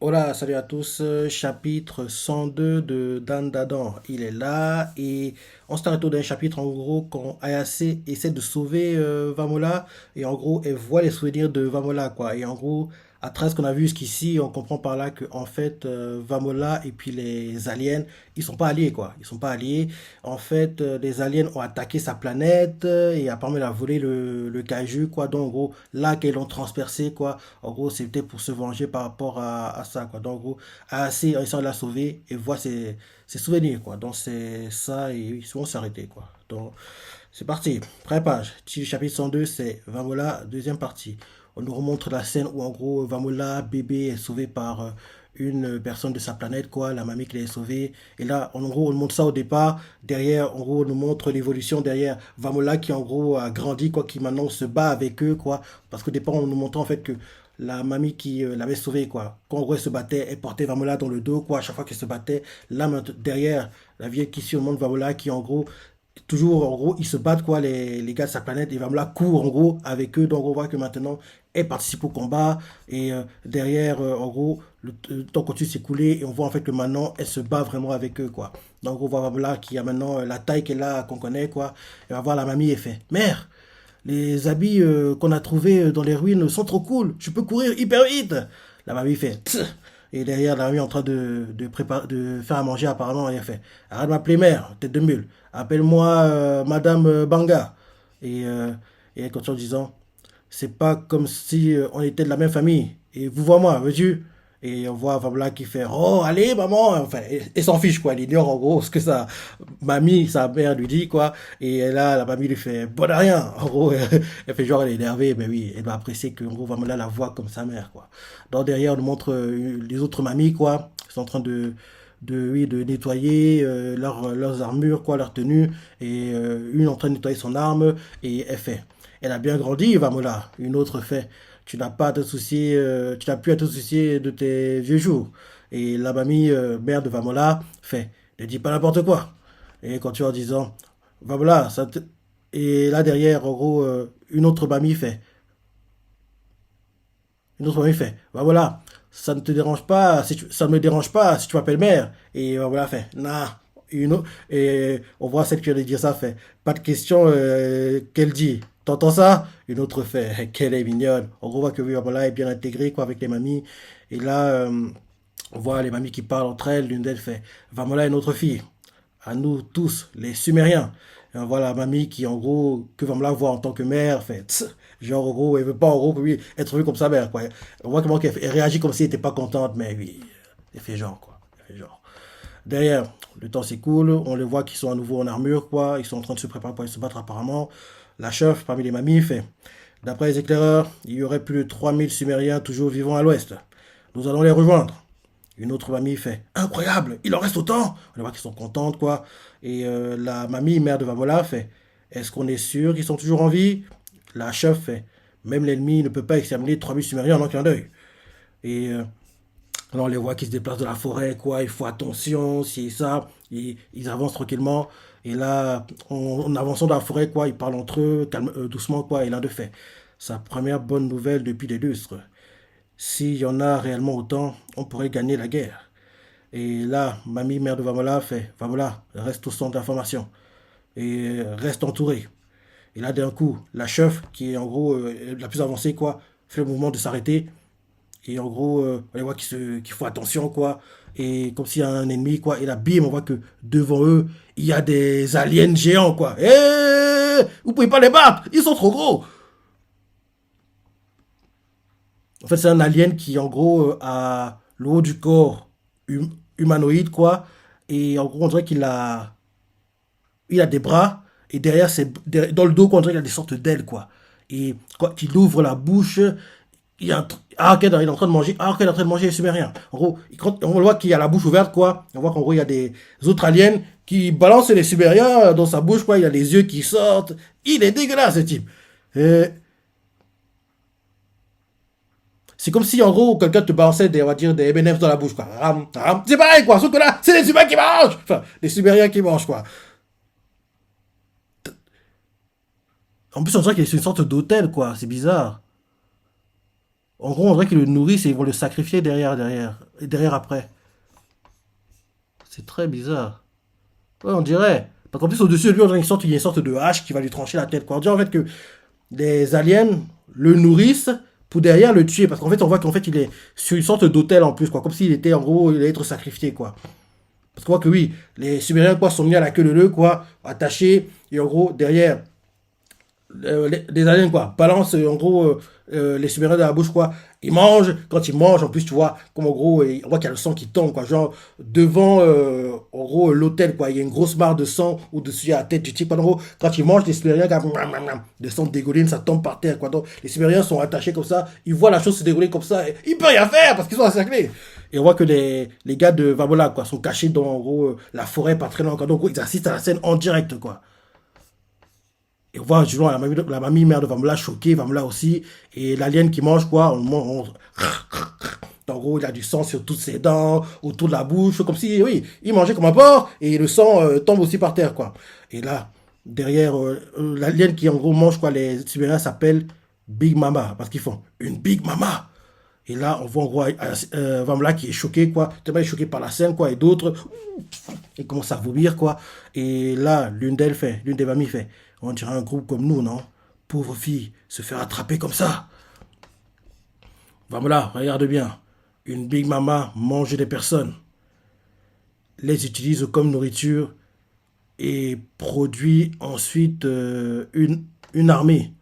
Hola, salut à tous. Chapitre 102 de Dan Dadan. Il est là et on s'est arrêté d'un chapitre en gros quand Ayase essaie de sauver Vamola et en gros elle voit les souvenirs de Vamola quoi. Et en gros, à travers ce qu'on a vu jusqu'ici, on comprend par là que en fait Vamola et puis les aliens, ils sont pas alliés quoi. Ils sont pas alliés. En fait, les aliens ont attaqué sa planète et apparemment il a volé le kaiju quoi. Donc en gros, là qu'ils l'ont transpercé quoi. En gros, c'était pour se venger par rapport à ça, quoi. Donc, en gros, assez réussi à la sauver et voir ses souvenirs, quoi. Donc, c'est ça et ils vont s'arrêter, quoi. Donc, c'est parti. Première page. Chapitre 102, c'est Vamola, deuxième partie. On nous remontre la scène où, en gros, Vamola, bébé, est sauvé par une personne de sa planète, quoi, la mamie qui l'a sauvé. Et là, en gros, on nous montre ça au départ. Derrière, en gros, on nous montre l'évolution derrière Vamola qui, en gros, a grandi, quoi, qui maintenant se bat avec eux, quoi. Parce qu'au départ, on nous montre en fait que la mamie qui l'avait sauvé, quoi. Quand en gros, elle se battait, elle portait Vamola dans le dos, quoi, à chaque fois qu'elle se battait. Là, derrière, la vieille qui surmonte Vamola, qui, en gros, toujours, en gros, ils se battent, quoi, les gars de sa planète. Et Vamola court, en gros, avec eux. Donc, on voit que maintenant, elle participe au combat. Et derrière, en gros, le temps continue de s'écouler. Et on voit, en fait, que maintenant, elle se bat vraiment avec eux, quoi. Donc, on voit Vamola qui a maintenant la taille qu'elle a, qu'on connaît, quoi. Et on va voir la mamie et fait, mère, les habits qu'on a trouvés dans les ruines sont trop cool. Je peux courir hyper vite. La mamie fait tss. Et derrière, la mamie est en train de faire à manger apparemment. Et elle fait arrête de m'appeler mère, tête de mule. Appelle-moi Madame Banga. Et, euh, et elle continue en disant c'est pas comme si on était de la même famille. Et vous voyez moi, veux-tu? Et on voit Fabla qui fait oh allez maman, enfin et s'en fiche quoi, elle ignore en gros ce que sa mamie, sa mère lui dit quoi. Et là la mamie lui fait bon à rien. En gros elle fait genre elle est énervée, mais oui elle doit apprécier que en gros Fabla la voit comme sa mère quoi. Donc derrière on nous montre les autres mamies quoi, qui sont en train oui, de nettoyer leurs armures, quoi, leurs tenues, et une en train de nettoyer son arme, et elle fait. Elle a bien grandi, Vamola. Une autre fait. Tu n'as pas à te soucier, tu n'as plus à te soucier de tes vieux jours. Et la mamie, mère de Vamola, fait. Ne dis pas n'importe quoi. Et quand tu es en disant, Vamola, et là derrière, en gros, une autre mamie fait. Une autre mamie fait, bah voilà, ça ne te dérange pas, ça ne me dérange pas si tu m'appelles mère. Et bah voilà, fait, nah. Une autre, et on voit celle qui vient de dire ça, fait, pas de question qu'elle dit. T'entends ça? Une autre fait, qu'elle est mignonne. On voit que oui, voilà, elle est bien intégrée quoi, avec les mamies. Et là, on voit les mamies qui parlent entre elles. L'une d'elles fait, va voilà une autre fille à nous tous, les Sumériens. Et on voit la mamie qui, en gros, que va me la voir en tant que mère, fait, genre, en gros, elle veut pas, en gros, oui, être vue comme sa mère, quoi. On voit comment elle réagit comme si elle était pas contente, mais oui, elle fait genre, quoi. Elle fait genre. Derrière, le temps s'écoule, on les voit qu'ils sont à nouveau en armure, quoi. Ils sont en train de se préparer pour aller se battre, apparemment. La chef, parmi les mamies, fait, d'après les éclaireurs, il y aurait plus de 3000 Sumériens toujours vivants à l'ouest. Nous allons les rejoindre. Une autre mamie fait incroyable, il en reste autant. On voit qu'ils sont contentes quoi. Et la mamie mère de Vamola fait est-ce qu'on est sûr qu'ils sont toujours en vie? La chef fait même l'ennemi ne peut pas exterminer 3000 Sumériens en un clin d'œil. Et là on les voit qui se déplacent de la forêt quoi. Il faut attention, si et ça. Et ils avancent tranquillement. Et là en avançant dans la forêt quoi, ils parlent entre eux doucement quoi. Et l'un de fait sa première bonne nouvelle depuis des lustres. S'il y en a réellement autant, on pourrait gagner la guerre. Et là, mamie, mère de Vamola, fait Vamola, reste au centre d'information et reste entouré. Et là, d'un coup, la chef, qui est en gros la plus avancée, quoi, fait le mouvement de s'arrêter. Et en gros, on voit qu'ils font attention, quoi. Et comme s'il y a un ennemi, quoi. Et là, bim, on voit que devant eux, il y a des aliens géants, quoi. Eh, vous pouvez pas les battre, ils sont trop gros. En fait, c'est un alien qui, en gros, a le haut du corps humanoïde, quoi. Et en gros, on dirait il a des bras. Et derrière, dans le dos, quoi, on dirait qu'il a des sortes d'ailes, quoi. Et quand il ouvre la bouche, il y a un ah, ok, il est en train de manger. Ah, ok, il est en train de manger les Sumériens. En gros, quand on voit qu'il a la bouche ouverte, quoi. On voit qu'en gros, il y a des autres aliens qui balancent les Sumériens dans sa bouche, quoi. Il y a les yeux qui sortent. Il est dégueulasse, ce type. Et c'est comme si, en gros, quelqu'un te balançait des, on va dire, des M&M's dans la bouche, quoi. C'est pareil, quoi. Sauf que là, c'est les humains qui mangent. Enfin, les Sumériens qui mangent, quoi. En plus, on dirait que c'est une sorte d'hôtel, quoi. C'est bizarre. En gros, on dirait qu'ils le nourrissent et ils vont le sacrifier derrière. et derrière après. C'est très bizarre. Ouais, on dirait. Parce qu'en plus, au-dessus de lui, on dirait il y a une sorte de hache qui va lui trancher la tête, quoi. On dirait en fait que les aliens le nourrissent pour derrière le tuer. Parce qu'en fait, on voit qu'en fait, il est sur une sorte d'autel en plus, quoi. Comme s'il était, en gros, il allait être sacrifié, quoi. Parce qu'on voit que oui, les Sumériens, quoi, sont mis à la queue leu, quoi, attachés. Et en gros, derrière, les aliens quoi balancent en gros les Sumériens dans la bouche quoi, ils mangent, quand ils mangent en plus tu vois comme en gros on voit qu'il y a le sang qui tombe quoi, genre devant en gros l'hôtel quoi, il y a une grosse mare de sang au dessus à la tête du type en gros quand ils mangent les Sumériens de sang dégouline ça tombe par terre quoi, donc les Sumériens sont attachés comme ça, ils voient la chose se dérouler comme ça et ils peuvent rien faire parce qu'ils sont encerclés. Et on voit que les gars de Vamola quoi sont cachés dans en gros la forêt pas très loin quoi, donc ils assistent à la scène en direct quoi. Et on voit justement la mamie mère de Vamla choquée, Vamla aussi. Et l'alien qui mange quoi en gros, il a du sang sur toutes ses dents, autour de la bouche, comme si, oui, il mangeait comme un porc, et le sang tombe aussi par terre, quoi. Et là, derrière, l'alien qui en gros mange quoi, les Sibériens s'appelle Big Mama, parce qu'ils font une Big Mama. Et là, on voit en gros Vamla qui est choqué, quoi, tellement il est choqué par la scène, quoi, et d'autres, ils commencent à vomir, quoi. Et là, l'une des mamies fait, on dirait un groupe comme nous, non? Pauvre fille, se faire attraper comme ça. Voilà, regarde bien. Une Big Mama mange des personnes, les utilise comme nourriture et produit ensuite une armée.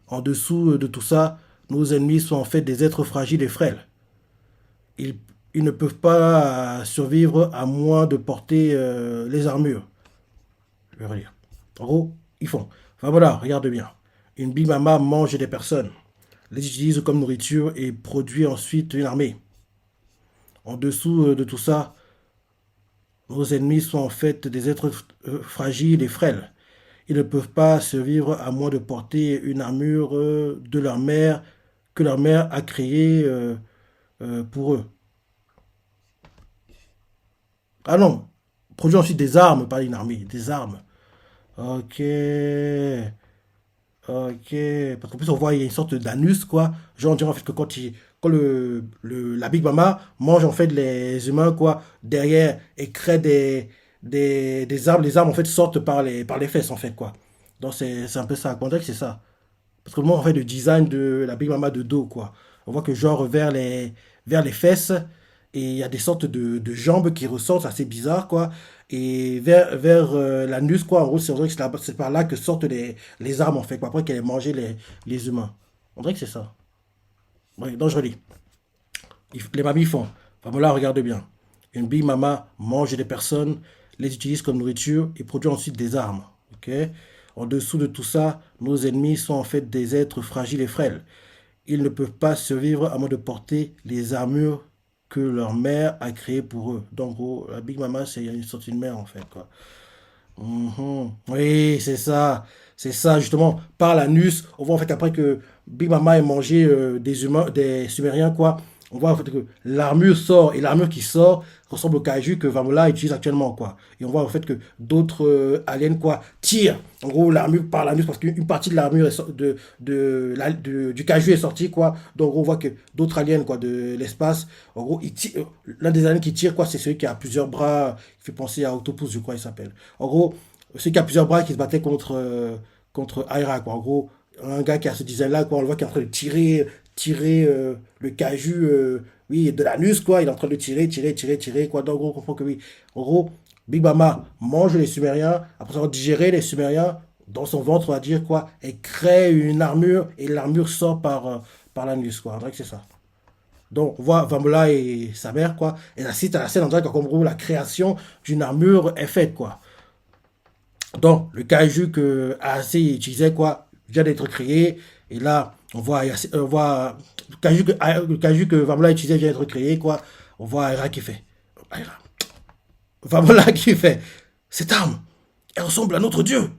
En dessous de tout ça, nos ennemis sont en fait des êtres fragiles et frêles. Ils, ils ne peuvent pas survivre à moins de porter les armures. Je vais relire. En gros, ils font. Enfin voilà, regarde bien. Une Big Mama mange des personnes, les utilise comme nourriture et produit ensuite une armée. En dessous de tout ça, nos ennemis sont en fait des êtres fragiles et frêles. Ils ne peuvent pas survivre à moins de porter une armure de leur mère que leur mère a créée pour eux. Ah non, produit ensuite des armes, pas une armée, des armes. Ok. Ok, parce qu'en plus on voit il y a une sorte d'anus quoi. Genre on dirait en fait que quand la Big Mama mange en fait les humains quoi, derrière et crée des armes, les armes en fait sortent par les fesses en fait quoi. Donc c'est un peu ça, on dirait que c'est ça. Parce que moi en fait le design de la Big Mama de dos quoi. On voit que genre vers les fesses et il y a des sortes de jambes qui ressortent, assez bizarre quoi. Et vers l'anus quoi, en gros c'est vrai que c'est par là que sortent les armes en fait quoi, après qu'elle ait mangé les humains. On dirait que c'est ça. Ouais, donc je relis. Les mamies font. Enfin, voilà, regarde bien. Une Big Mama mange des personnes, les utilise comme nourriture et produit ensuite des armes. Ok. En dessous de tout ça, nos ennemis sont en fait des êtres fragiles et frêles. Ils ne peuvent pas survivre à moins de porter les armures que leur mère a créées pour eux. Donc, en gros, la Big Mama, c'est une sorte de mère, en fait, quoi. Mhm. Oui, c'est ça. C'est ça, justement. Par l'anus, on voit en fait qu'après que Big Mama ait mangé des humains, des Sumériens, quoi, on voit en fait que l'armure sort, et l'armure qui sort ressemble au kaiju que Vamola utilise actuellement, quoi. Et on voit en fait que d'autres aliens, quoi, tirent, en gros, l'armure par l'anus, parce qu'une partie de l'armure du kaiju est sortie, quoi. Donc, on voit que d'autres aliens, quoi, de l'espace, en gros, l'un des aliens qui tire, quoi, c'est celui qui a plusieurs bras, qui fait penser à Octopus, je crois, il s'appelle. En gros, celui qui a plusieurs bras qui se battait contre Aira, quoi. En gros, un gars qui a ce design-là, quoi, on le voit qui est en train de tirer le caju, oui, de l'anus, quoi. Il est en train de tirer, quoi. Donc, en gros, on comprend que oui. En gros, Big Mama mange les Sumériens, après avoir digéré les Sumériens, dans son ventre, on va dire, quoi, et crée une armure, et l'armure sort par l'anus, quoi. On dirait que c'est ça. Donc, on voit Vamola et sa mère, quoi, et la cite à la scène, on dirait qu'en gros, la création d'une armure est faite, quoi. Donc, le kaiju que AC utilisait, quoi, vient d'être créé. Et là, on voit le kaiju que Vamla utilisait vient d'être créé, quoi. On voit Aira qui fait. Aira. Vamla qui fait. Cette arme, elle ressemble à notre dieu.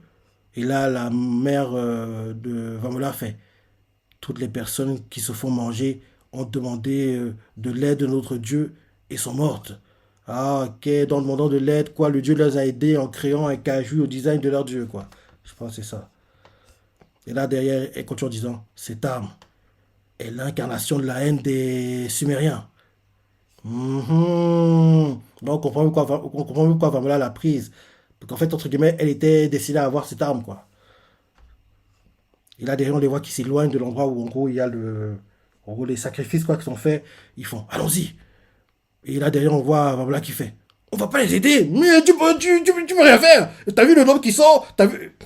Et là, la mère de Vamla fait. Toutes les personnes qui se font manger ont demandé de l'aide de notre dieu et sont mortes. Ah, ok, dans le demandant de l'aide, quoi, le dieu les a aidés en créant un caju au design de leur dieu, quoi. Je pense que c'est ça. Et là, derrière, elle continue en disant, cette arme, est l'incarnation de la haine des Sumériens. Mhm. Donc on comprend pourquoi Vamola l'a prise. Parce qu'en fait, entre guillemets, elle était destinée à avoir cette arme, quoi. Et là, derrière, on les voit qui s'éloignent de l'endroit où, en gros, il y a en gros, les sacrifices, quoi, qui sont faits. Ils font, allons-y. Et là, derrière, on voit Vamola qui fait, on va pas les aider, mais tu peux rien faire. T'as vu le nombre qui sort. T'as vu.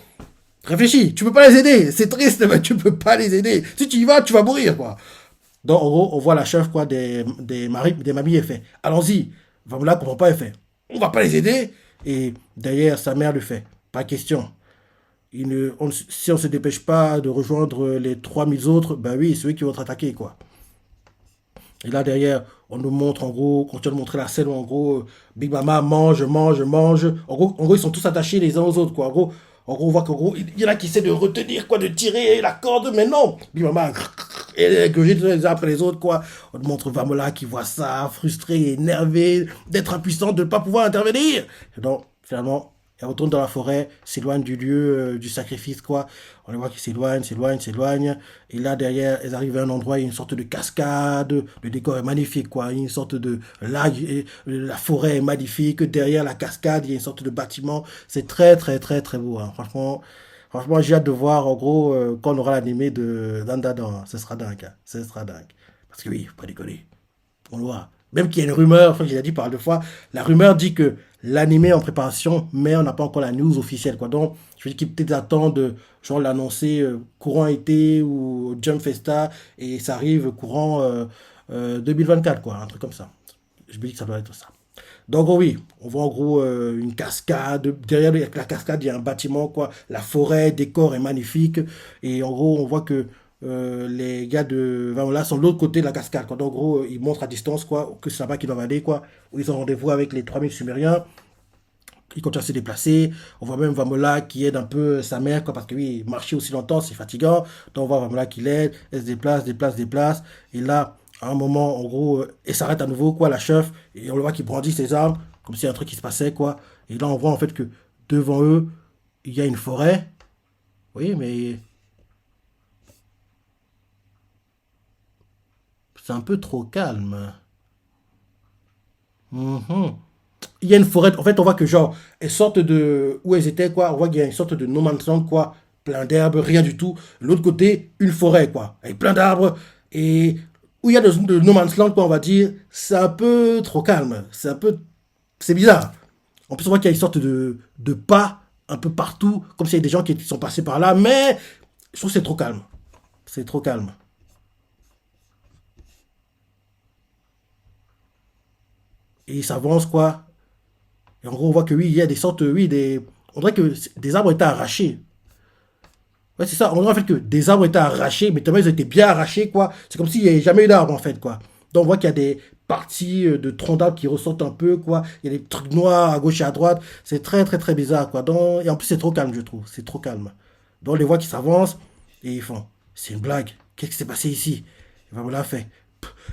Réfléchis, tu peux pas les aider. C'est triste, mais tu peux pas les aider. Si tu y vas, tu vas mourir, quoi. Donc, en gros, on voit la chef, quoi, des mamies, elle fait, allons-y. Vamola comprend pas, elle fait, on va pas les aider. Et derrière, sa mère lui fait, pas question. Si on se dépêche pas de rejoindre les 3000 autres, ben oui, c'est eux qui vont être attaqués, quoi. Et là, derrière, on nous montre, en gros, on continue de montrer la scène où, en gros, Big Mama mange, mange, mange. En gros, ils sont tous attachés les uns aux autres, quoi. En gros, on voit qu'en gros, il y en a qui essaient de retenir, quoi, de tirer la corde, mais non. Big Mama, et les uns après les autres, quoi. On nous montre Vamola qui voit ça, frustré, énervé, d'être impuissant, de ne pas pouvoir intervenir. Et donc, finalement, elle retourne dans la forêt, s'éloigne du lieu du sacrifice, quoi. On les voit qui s'éloignent, s'éloignent, s'éloignent. Et là, derrière, elles arrivent à un endroit, il y a une sorte de cascade. Le décor est magnifique, quoi. Il y a une sorte de lac, la forêt est magnifique. Derrière la cascade, il y a une sorte de bâtiment. C'est très, très, très, très beau, hein. Franchement, j'ai hâte de voir, en gros, quand on aura l'animé de Dandadan. Ce sera dingue, hein. Ce sera dingue. Parce que oui, faut pas déconner. On le voit. Même qu'il y a une rumeur, enfin, j'ai dit par deux fois, la rumeur dit que l'animé est en préparation, mais on n'a pas encore la news officielle, quoi. Donc, je veux dire qu'ils peut-être attendent, genre, l'annoncer courant été ou Jump Festa, et ça arrive courant 2024, quoi. Un truc comme ça. Je me dis que ça doit être ça. Donc, oh oui, on voit en gros une cascade. Derrière la cascade, il y a un bâtiment, quoi. La forêt, le décor est magnifique. Et en gros, on voit que les gars de Vamola sont de l'autre côté de la cascade, quoi. Donc, en gros, ils montrent à distance, quoi, que c'est là-bas qu'ils doivent aller, quoi. Où ils ont rendez-vous avec les 3000 Sumériens. Ils continuent à se déplacer. On voit même Vamola qui aide un peu sa mère, quoi, parce que oui, marcher aussi longtemps, c'est fatigant. Donc, on voit Vamola qui l'aide. Elle se déplace, déplace, déplace. Et là, à un moment, en gros, elle s'arrête à nouveau, quoi, la chef. Et on le voit qu'il brandit ses armes, comme s'il y a un truc qui se passait, quoi. Et là, on voit en fait que devant eux, il y a une forêt. Oui, mais c'est un peu trop calme. Mhm. Il y a une forêt. En fait, on voit que, genre, elles sortent de où elles étaient, quoi. On voit qu'il y a une sorte de no man's land, quoi. Plein d'herbes, rien du tout. L'autre côté, une forêt, quoi. Avec plein d'arbres. Et où il y a de no man's land, quoi, on va dire, c'est un peu trop calme. C'est un peu. C'est bizarre. En plus, on voit qu'il y a une sorte de pas un peu partout, comme s'il y a des gens qui sont passés par là. Mais je trouve que c'est trop calme. C'est trop calme. Et ils s'avancent, quoi. Et en gros, on voit que oui, il y a des sortes, oui, des. On dirait que des arbres étaient arrachés. Ouais, c'est ça. On dirait en fait que des arbres étaient arrachés, mais tellement ils étaient bien arrachés, quoi. C'est comme s'il n'y avait jamais eu d'arbre, en fait, quoi. Donc on voit qu'il y a des parties de troncs d'arbres qui ressortent un peu, quoi. Il y a des trucs noirs à gauche et à droite. C'est très, très, très bizarre, quoi. Donc, et en plus, c'est trop calme, je trouve. C'est trop calme. Donc on les voit qui s'avancent et ils font, c'est une blague. Qu'est-ce qui s'est passé ici? Et ben voilà, fait.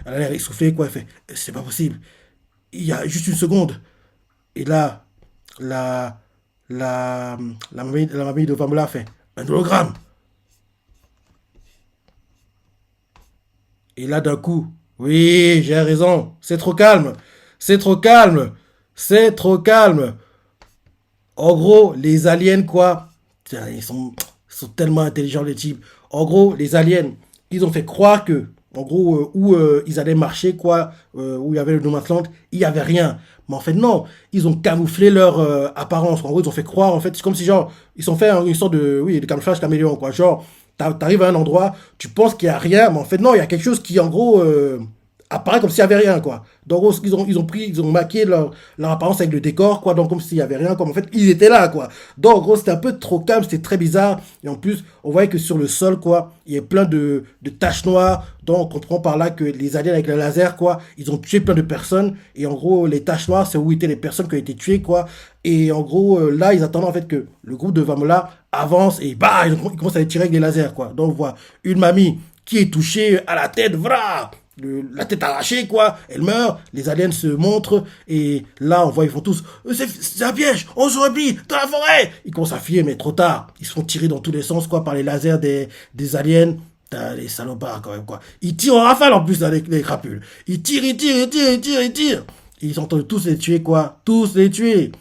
Elle a l'air essoufflée, quoi. Elle fait, c'est pas possible. Il y a juste une seconde. Et là, la, la mamie de Pamela fait un hologramme. Et là, d'un coup, oui, j'ai raison, c'est trop calme. C'est trop calme. C'est trop calme. En gros, les aliens, quoi, ils sont tellement intelligents, les types. En gros, les aliens, ils ont fait croire que, en gros, où ils allaient marcher, quoi, où il y avait le Nomadland, il n'y avait rien. Mais en fait, non. Ils ont camouflé leur apparence. En gros, ils ont fait croire, en fait, c'est comme si, genre, ils ont fait une sorte de, oui, de camouflage caméléon, quoi. Genre, t'arrives à un endroit, tu penses qu'il n'y a rien, mais en fait, non, il y a quelque chose qui, en gros, apparaît comme s'il n'y avait rien, quoi. Donc, en gros, ils ont maquillé leur apparence avec le décor, quoi. Donc, comme s'il n'y avait rien, comme en fait, ils étaient là, quoi. Donc, en gros, c'était un peu trop calme, c'était très bizarre. Et en plus, on voyait que sur le sol, quoi, il y a plein de taches noires. Donc, on comprend par là que les aliens avec le laser, quoi, ils ont tué plein de personnes. Et en gros, les taches noires, c'est où étaient les personnes qui ont été tuées, quoi. Et en gros, là, ils attendaient en fait que le groupe de Vamola avance et bah, ils commencent à les tirer avec des lasers, quoi. Donc, on voit une mamie qui est touchée à la tête, voilà, la tête arrachée, quoi. Elle meurt, les aliens se montrent, et là, on voit, ils font tous, c'est un piège, on se replie dans la forêt. Ils commencent à fuir, mais trop tard. Ils se font tirer dans tous les sens, quoi, par les lasers des aliens. Putain, les salopards, quand même, quoi. Ils tirent en rafale, en plus, là, les crapules. Ils tirent, ils tirent, ils tirent, ils tirent, ils tirent. Ils sont en train de tous les tuer, quoi. Tous les tuer.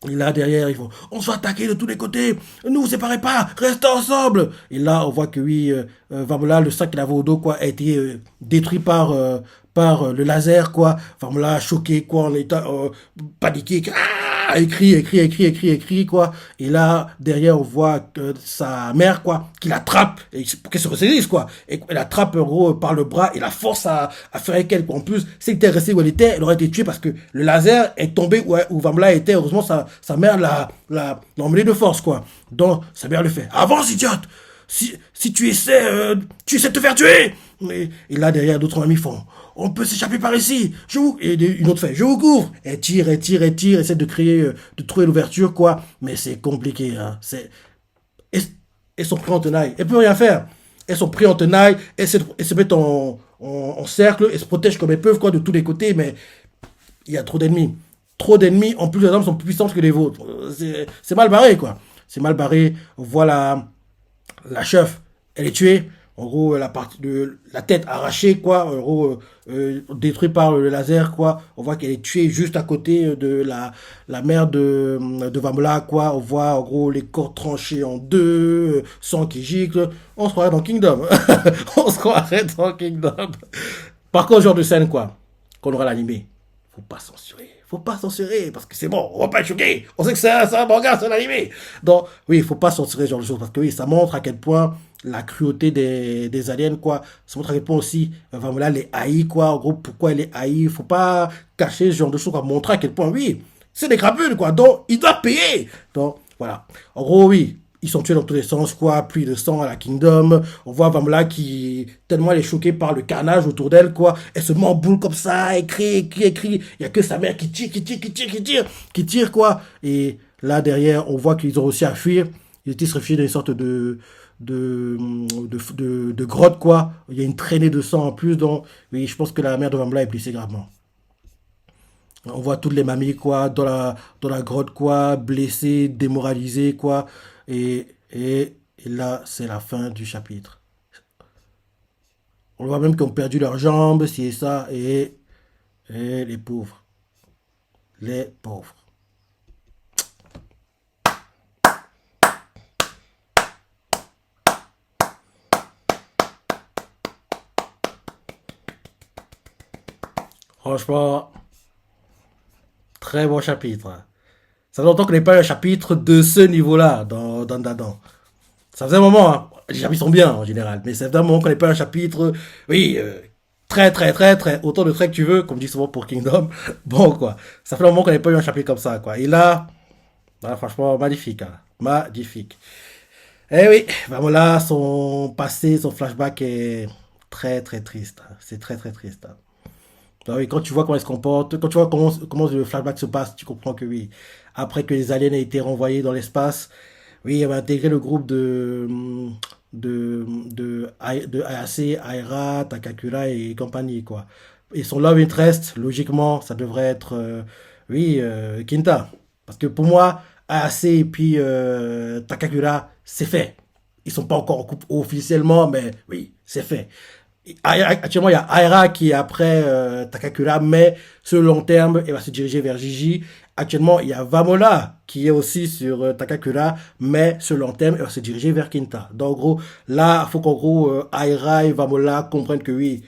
Et là, derrière, ils font, on se fait attaquer de tous les côtés. Ne vous séparez pas, restez ensemble. Et là, on voit que oui, Vamola, le sac qu'il avait au dos, quoi, a été détruit par le laser, quoi. Vamola, choqué, quoi, en état paniqué, écrit, quoi. Et là, derrière, on voit que sa mère, quoi, qui l'attrape, et pour qu'elle se ressaisisse, quoi. Et elle attrape, en gros, par le bras, et la force à faire avec elle, quoi. En plus, si elle était restée où elle était, elle aurait été tuée parce que le laser est tombé où Vamla était. Heureusement, sa mère l'a emmené de force, quoi. Donc, sa mère lui fait, avance, idiote! Si tu essaies de te faire tuer! Et là, derrière, d'autres amis font, on peut s'échapper par ici. Et une autre fait, je vous couvre. Elle tire, elle tire, elle tire, essaie de créer, de trouver l'ouverture, quoi. Mais c'est compliqué, hein. Elles sont pris en tenaille. Elles peuvent rien faire. Elles sont pris en tenaille, elles se mettent en cercle, elles se protègent comme elles peuvent, quoi, de tous les côtés, mais il y a trop d'ennemis. Trop d'ennemis, en plus les armes sont plus puissantes que les vôtres. C'est mal barré, quoi. C'est mal barré. Voilà la chef, elle est tuée. En gros, la tête arrachée, quoi. En gros, détruite par le laser, quoi. On voit qu'elle est tuée juste à côté de la mère de Vamola, quoi. On voit, en gros, les corps tranchés en deux, sang qui gicle. On se croirait dans Kingdom. On se croirait dans Kingdom. Par contre, genre de scène, quoi, qu'on aura l'animé. Faut pas censurer. Faut pas censurer, parce que c'est bon, on va pas être choqué. On sait que c'est un manga, c'est un animé. Donc, oui, il faut pas censurer ce genre de choses, parce que oui, ça montre à quel point la cruauté des aliens, quoi. Ça montre à quel point aussi, voilà, les haïs, quoi. En gros, pourquoi elle est haïe. Faut pas cacher ce genre de choses, quoi. Montrer à quel point, oui, c'est des crapules, quoi. Donc, ils doivent payer. Donc, voilà. En gros, oui, ils sont tués dans tous les sens, quoi. Pluie de sang à la Kingdom. On voit Vamla qui, tellement elle est choquée par le carnage autour d'elle, quoi. Elle se met en boule comme ça, elle crie, elle crie, elle crie. Il y a que sa mère qui tire, qui tire, quoi. Et là, derrière, on voit qu'ils ont réussi à fuir. Ils étaient se réfugier dans une sorte de grotte, quoi. Il y a une traînée de sang en plus, donc, oui, je pense que la mère de Vamla est blessée gravement. On voit toutes les mamies, quoi, dans la grotte, quoi, blessées, démoralisées, quoi. Et là, c'est la fin du chapitre. On voit même qu'ils ont perdu leurs jambes, si et ça, et les pauvres. Les pauvres. Franchement, très bon chapitre, hein. Ça fait longtemps qu'on n'est pas eu un chapitre de ce niveau-là dans Dadan. Ça faisait un moment, hein. Les chapitres sont bien en général, mais ça faisait un moment qu'on n'est pas un chapitre, oui, très, autant de traits que tu veux, comme dit souvent pour Kingdom. Bon, quoi. Ça fait un moment qu'on n'est pas eu un chapitre comme ça, quoi. Et là, franchement, magnifique, hein. Magnifique. Eh oui, ben voilà, son passé, son flashback est très triste, hein. C'est très triste, hein. Ah oui, quand tu vois comment elle se comporte, quand tu vois comment le flashback se passe, tu comprends que oui, après que les aliens aient été renvoyés dans l'espace, oui, elle va intégrer le groupe de Ayase, Aira, Takakura et compagnie, quoi. Et son love interest, logiquement, ça devrait être, oui, Kinta. Parce que pour moi, Ayase et puis Takakura, c'est fait. Ils sont pas encore en couple officiellement, mais oui, c'est fait. Actuellement, il y a Aira qui est après Takakura, mais sur le long terme, elle va se diriger vers Gigi. Actuellement, il y a Vamola qui est aussi sur Takakura, mais sur le long terme, elle va se diriger vers Kinta. Donc, en gros, là, il faut qu'en gros, Aira et Vamola comprennent que oui,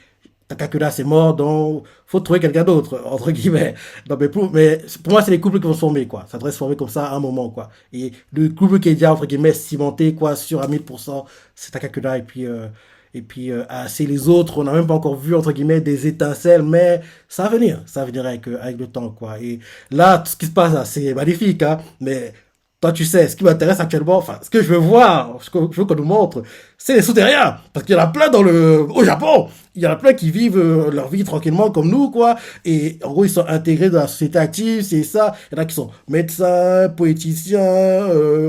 Takakura c'est mort, donc faut trouver quelqu'un d'autre, entre guillemets. Non, mais pour moi, c'est les couples qui vont se former, quoi. Ça devrait se former comme ça à un moment, quoi. Et le couple qui est déjà, entre guillemets, cimenté, quoi, sûr à 1000%, c'est Takakura et puis, c'est les autres, on n'a même pas encore vu, entre guillemets, des étincelles, mais ça va venir avec le temps, quoi. Et là, tout ce qui se passe, là, c'est magnifique, hein, mais toi, tu sais, ce qui m'intéresse actuellement, enfin, ce que je veux voir, ce que je veux qu'on nous montre, c'est les souterrains. Parce qu'il y en a plein au Japon. Il y en a plein qui vivent leur vie tranquillement comme nous, quoi. Et en gros, ils sont intégrés dans la société active, c'est ça. Il y en a qui sont médecins, poéticiens,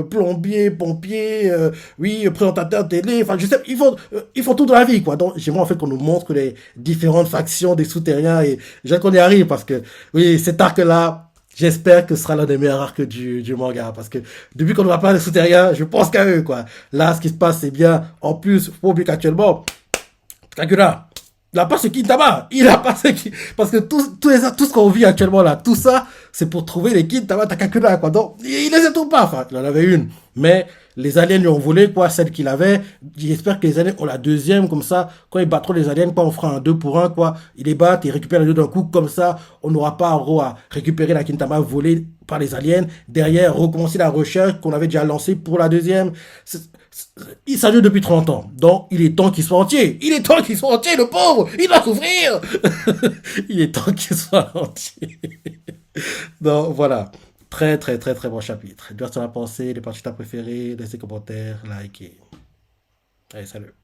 plombiers, pompiers, oui, présentateurs télé. Enfin, je sais, ils font tout dans la vie, quoi. Donc, j'aimerais en fait qu'on nous montre les différentes factions des souterrains et j'ai qu'on y arrive parce que, oui, cet arc-là, J'espère que ce sera l'un des meilleurs arcs du manga. Parce que depuis qu'on ne va pas les souterrains, je pense qu'à eux, quoi. Là, ce qui se passe, c'est bien. En plus, faut oublier qu'actuellement, Kagura, il n'a pas ce Kintama. Il a pas ce Kintama. Parce que tout ce qu'on vit actuellement là, tout ça, c'est pour trouver les Kintama Takakura, quoi. Donc, il les a tout pas. Enfin, il en avait une. Mais les aliens lui ont volé, quoi, celle qu'il avait. J'espère que les aliens ont la deuxième, comme ça. Quand ils battront les aliens, quoi, on fera un 2 pour un, quoi. Ils les battent, ils récupèrent les deux d'un coup, comme ça. On n'aura pas, en gros, à récupérer la Kintama volée par les aliens. Derrière, recommencer la recherche qu'on avait déjà lancée pour la deuxième. Ça dure depuis 30 ans. Donc, il est temps qu'il soit entier. Il est temps qu'il soit entier, le pauvre. Il va souffrir. Il est temps qu'il soit entier. Donc, voilà. Très, très, très, très bon chapitre. Dis-moi ce que tu en as pensé, les parties que tu as préférées, laisse des commentaires, like et... Allez, salut.